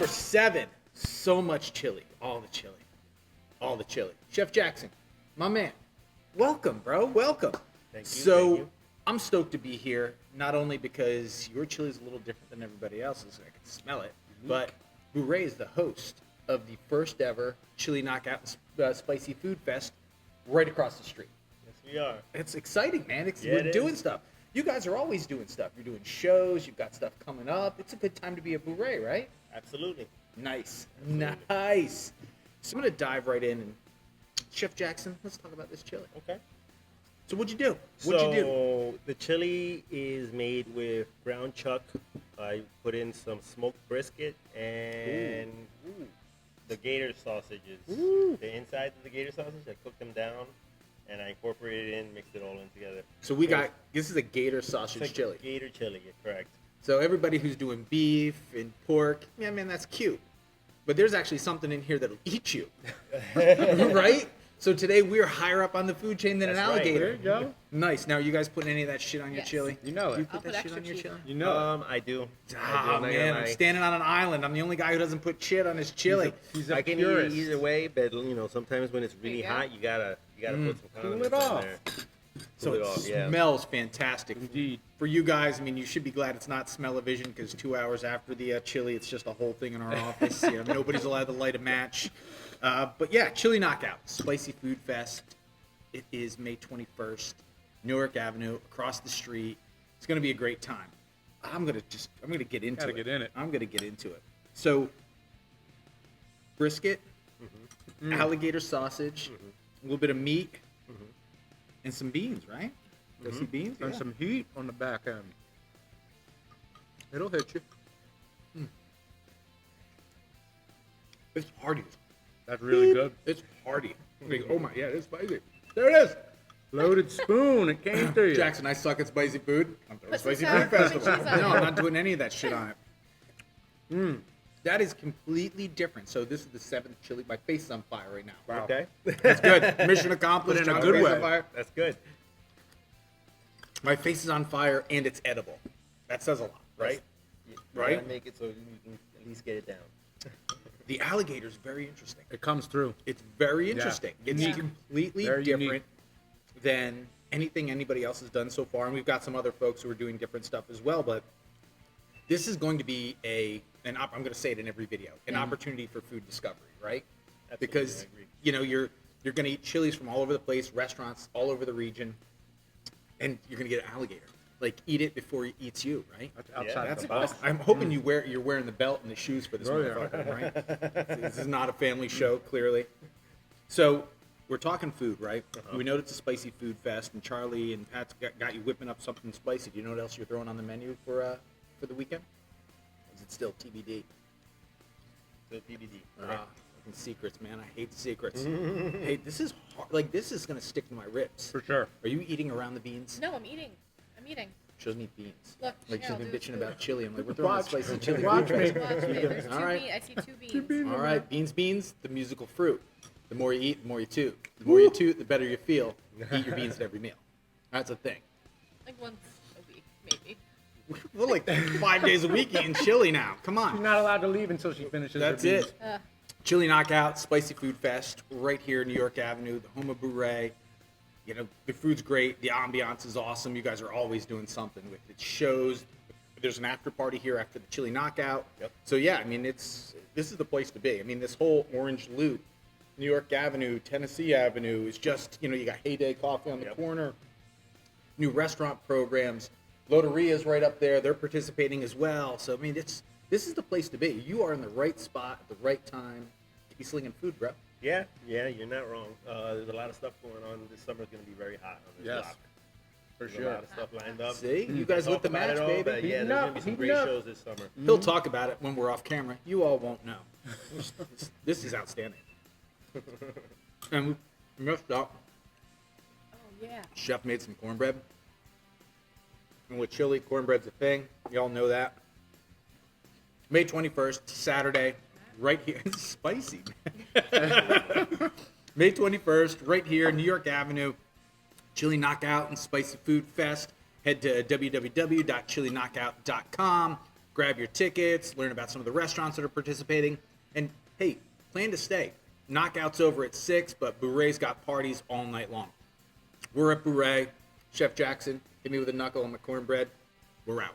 Number 7, so much chili. All the chili. All the chili. Chef Jackson, my man, welcome, bro. Welcome. Thank you. So, thank you. I'm stoked to be here, not only because your chili is a little different than everybody else's, I can smell it, but Bourre is the host of the first ever Chili Knockout Spicy Food Fest right across the street. Yes, we are. It's exciting, man. Yeah, We're it doing is. stuff. You guys are always doing stuff. You're doing shows. You've got stuff coming up. It's a good time to be a Bourre, right? Absolutely. Nice. Absolutely. Nice. So I'm going to dive right in. And Chef Jackson, let's talk about this chili. Okay. So what'd you do? What'd you do? So the chili is made with ground chuck. I put in some smoked brisket and the gator sausages. Ooh. The insides of the gator sausage, I cooked them down and I incorporated it in, mixed it all in together. So this is a gator sausage It's like chili. Gator chili, yeah, correct. So everybody who's doing beef and pork, yeah, man, that's cute. But there's actually something in here that'll eat you, right? So today we're higher up on the food chain than an That's right. alligator. There you go. Nice. Now, are you guys putting any of that shit on your Yes. chili? You know Do you it. put I'll that put shit on extra your cheese chili? on You know it. I do. Ah, man, I'm standing on an island. I'm the only guy who doesn't put shit on his chili. He's a I can purist. eat either way, but sometimes when it's There you really go. hot, you gotta put some condiments it off. on there. So Cool it it off, yeah. smells fantastic. Indeed. For you guys, I mean, you should be glad it's not smell-o-vision because 2 hours after the chili, it's just a whole thing in our office. Nobody's allowed to light a match. But yeah, Chili Knockout, Spicy Food Fest. It is May 21st, Newark Avenue, across the street. It's going to be a great time. I'm gonna get into Gotta it. get in it. I'm gonna get into it. So, brisket, alligator sausage, a little bit of meat, and some beans, right? Got some beans, And yeah. some heat on the back end. It'll hit you. It's hearty. That's really good. It's hearty. Oh my, yeah, it's spicy. There it is. Loaded spoon. It came to you. Jackson, I suck at spicy food. I'm throwing Put some spicy sour food cream and festival. cheese on No, it. I'm not doing any of that shit on it. That is completely different. So this is the 7th chili. My face is on fire right now. Wow. Okay. That's good. Mission accomplished. But in a My good face way. on fire. That's good. My face is on fire and it's edible. That says a lot, right? You Right? gotta make it so you can at least get it down. The alligator is very interesting. It comes through. It's very interesting. It's Unique. completely Very different unique. than anything anybody else has done so far. And we've got some other folks who are doing different stuff as well. But this is going to be I'm going to say it in every video, an opportunity for food discovery, right? Absolutely, Because I agree. you're going to eat chilies from all over the place, restaurants all over the region, and you're going to get an alligator. Like, eat it before it eats you, right? That's outside That's the box. awesome. I'm hoping you're wearing the belt and the shoes for this Oh, yeah. motherfucker, right? This is not a family show, clearly. So we're talking food, right? We know it's a spicy food fest, and Charlie and Pat's got you whipping up something spicy. Do you know what else you're throwing on the menu for the weekend? Is it still TBD? So TBD. Fucking secrets, man. I hate secrets. Hey, this is hard. Like, this is gonna stick to my ribs. For sure. Are you eating around the beans? No, I'm eating. Shows me beans. Look, Like, she's Cheryl, been there's bitching food. about chili. I'm like, we're throwing Watch. spicy chili. Watch food me. fest. Watch me. There's All right. I see two beans. All right, beans, the musical fruit. The more you eat, the more you toot. The more you toot, the better you feel. Eat your beans at every meal. That's a thing. Like once a week, maybe. We're like 5 days a week eating chili now. Come She's on. not allowed to leave until she finishes That's her beans. it. Chili Knockout, Spicy Food Fest, right here in New York Avenue, the home of Bourre. The food's great. The ambiance is awesome. You guys are always doing something with it. Shows. There's an after party here after the Chili Knockout. Yep. So yeah, I mean, this is the place to be. I mean, this whole orange loop, New York Avenue, Tennessee Avenue is just, you got Heyday Coffee on the Yep. corner, new restaurant programs. Lotteria's right up there. They're participating as well. So I mean, this is the place to be. You are in the right spot at the right time to be slinging food, bro. Yeah, you're not wrong. There's a lot of stuff going on. This summer's going to be very hot on this Yes. block. For There's sure. a lot of stuff lined up. See, you guys lit the Talk about match, it all, baby. but yeah, there's going to be some great shows this summer. He'll talk about it when we're off camera. You all won't know. This is outstanding. And we messed up. Oh yeah. Chef made some cornbread. And with chili, cornbread's a thing. Y'all know that. May 21st, Saturday, right here. It's spicy, man. May 21st, right here, New York Avenue. Chili Knockout and Spicy Food Fest. Head to www.chiliknockout.com. grab your tickets, learn about some of the restaurants that are participating, and hey, plan to stay. Knockout's over at 6, but Bourre's got parties all night long. We're at Bourre. Chef Jackson, hit me with a knuckle on my cornbread. We're out.